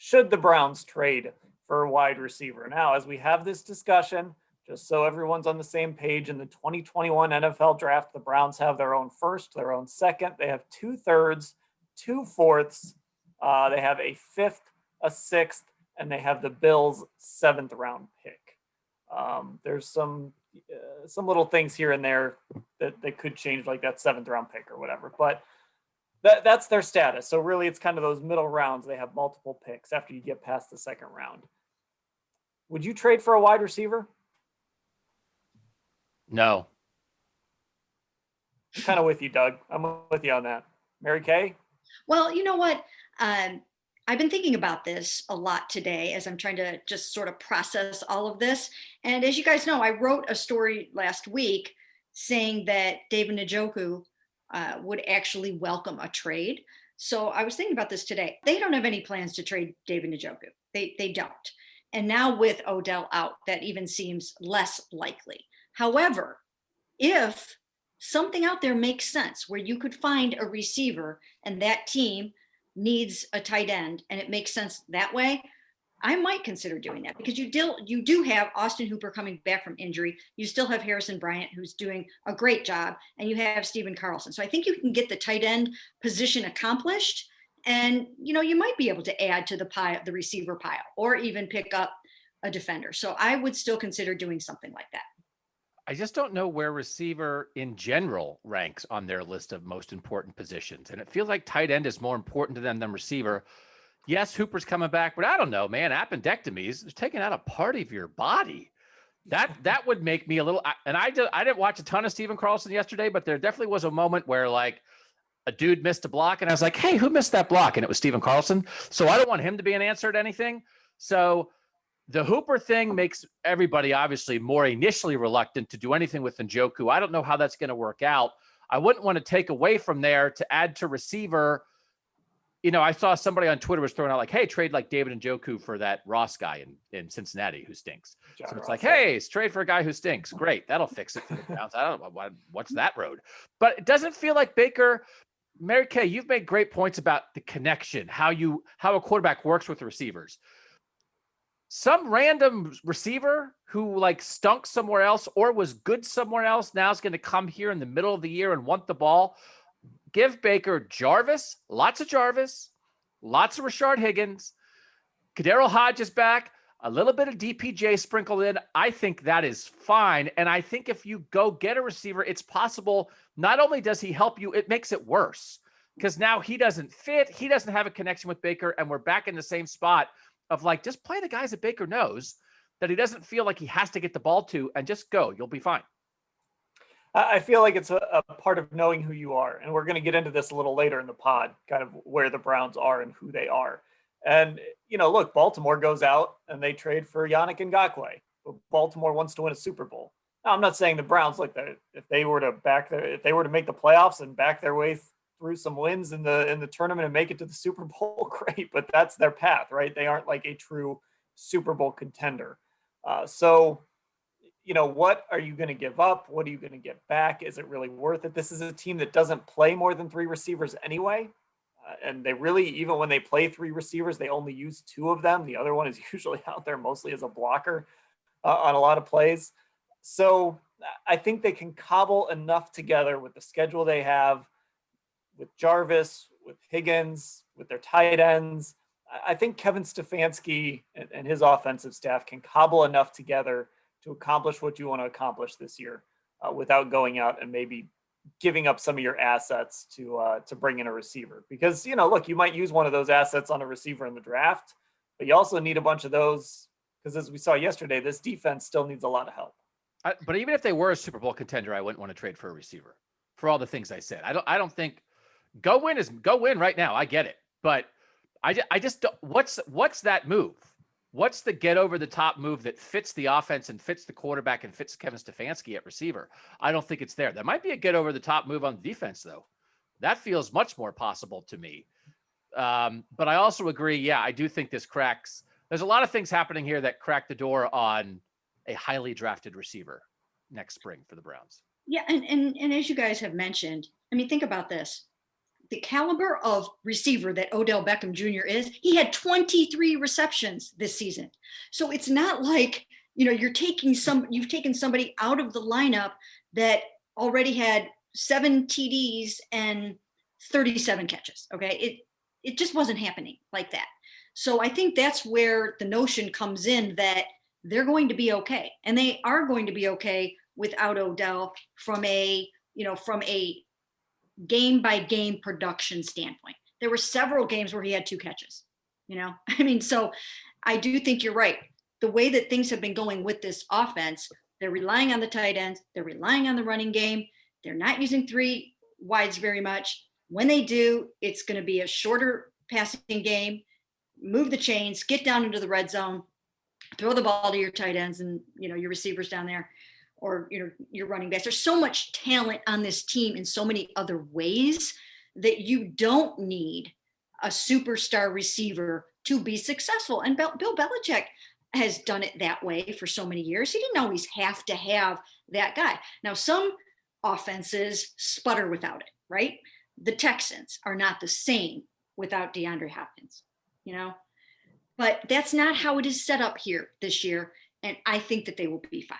should the Browns trade for a wide receiver? Now, as we have this discussion, just so everyone's on the same page, in the 2021 NFL draft, the Browns have their own first, their own second. They have 2/3, 2/4. They have a fifth, a sixth, and they have the Bills' seventh round pick. There's some little things here and there that they could change, like that seventh round pick or whatever. But that's their status. So really, it's kind of those middle rounds. They have multiple picks after you get past the second round. Would you trade for a wide receiver? No. I'm kind of with you, Doug. I'm with you on that. Mary Kay? Well, you know what? I've been thinking about this a lot today as I'm trying to just sort of process all of this. And as you guys know, I wrote a story last week saying that David Njoku would actually welcome a trade. So I was thinking about this today. They don't have any plans to trade David Njoku. They don't. And now with Odell out, that even seems less likely. However, if something out there makes sense where you could find a receiver and that team needs a tight end and it makes sense that way, I might consider doing that, because you do have Austin Hooper coming back from injury. You still have Harrison Bryant, who's doing a great job, and you have Stephen Carlson. So I think you can get the tight end position accomplished, and you might be able to add to the receiver pile, or even pick up a defender. So I would still consider doing something like that. I just don't know where receiver in general ranks on their list of most important positions. And it feels like tight end is more important to them than receiver. Yes, Hooper's coming back, but I don't know, man. Appendectomies is taking out a part of your body. That would make me a little. And I didn't watch a ton of Stephen Carlson yesterday, but there definitely was a moment where like a dude missed a block, and I was like, hey, who missed that block? And it was Stephen Carlson. So I don't want him to be an answer to anything. So the Hooper thing makes everybody obviously more initially reluctant to do anything with Njoku. I don't know how that's going to work out. I wouldn't want to take away from there to add to receiver. I saw somebody on Twitter was throwing out like, hey, trade like David Njoku for that Ross guy in Cincinnati who stinks. John so it's Ross, like, hey, it's trade for a guy who stinks. Great. That'll fix it for the Browns. I don't know what's that road. But it doesn't feel like Baker. Mary Kay, you've made great points about the connection, how a quarterback works with the receivers. Some random receiver who like stunk somewhere else or was good somewhere else now is going to come here in the middle of the year and want the ball. Give Baker Jarvis, lots of Rashard Higgins. Kadero Hodge is back, a little bit of DPJ sprinkled in. I think that is fine. And I think if you go get a receiver, it's possible. Not only does he help you, it makes it worse, because now he doesn't fit. He doesn't have a connection with Baker. And we're back in the same spot of like, just play the guys that Baker knows, that he doesn't feel like he has to get the ball to, and just go. You'll be fine. I feel like it's a part of knowing who you are. And we're going to get into this a little later in the pod, kind of where the Browns are and who they are. And, look, Baltimore goes out and they trade for Yannick Ngakoue. Baltimore wants to win a Super Bowl. Now, I'm not saying the Browns, like that, if they were to make the playoffs and back their way through some wins in the tournament and make it to the Super Bowl, great, but that's their path, right? They aren't like a true Super Bowl contender. What are you going to give up? What are you going to get back? Is it really worth it? This is a team that doesn't play more than three receivers anyway. And they really, even when they play three receivers, they only use two of them. The other one is usually out there mostly as a blocker on a lot of plays. So I think they can cobble enough together with the schedule they have, with Jarvis, with Higgins, with their tight ends. I think Kevin Stefanski and his offensive staff can cobble enough together to accomplish what you want to accomplish this year without going out and maybe giving up some of your assets to bring in a receiver. Because, look, you might use one of those assets on a receiver in the draft, but you also need a bunch of those because, as we saw yesterday, this defense still needs a lot of help. But even if they were a Super Bowl contender, I wouldn't want to trade for a receiver for all the things I said. I don't think go win right now. I get it. But I just don't, what's that move? What's the get over the top move that fits the offense and fits the quarterback and fits Kevin Stefanski at receiver? I don't think it's there. There might be a get over the top move on defense, though. That feels much more possible to me. But I also agree. Yeah, I do think this cracks. There's a lot of things happening here that crack the door on a highly drafted receiver next spring for the Browns. Yeah. And as you guys have mentioned, I mean, think about this. the caliber of receiver that Odell Beckham Jr. is, he had 23 receptions this season. So it's not like, you've taken somebody out of the lineup that already had 7 TDs and 37 catches. Okay. It just wasn't happening like that. So I think that's where the notion comes in that they're going to be okay. And they are going to be okay without Odell from a game by game production standpoint. There were several games where he had 2 catches, so I do think you're right. The way that things have been going with this offense, they're relying on the tight ends. They're relying on the running game. They're not using 3 wides very much. When they do, it's going to be a shorter passing game, move the chains, get down into the red zone, throw the ball to your tight ends and, your receivers down there, or, your running backs. There's so much talent on this team in so many other ways that you don't need a superstar receiver to be successful. And Bill Belichick has done it that way for so many years. He didn't always have to have that guy. Now, some offenses sputter without it, right? The Texans are not the same without DeAndre Hopkins, but that's not how it is set up here this year. And I think that they will be fine.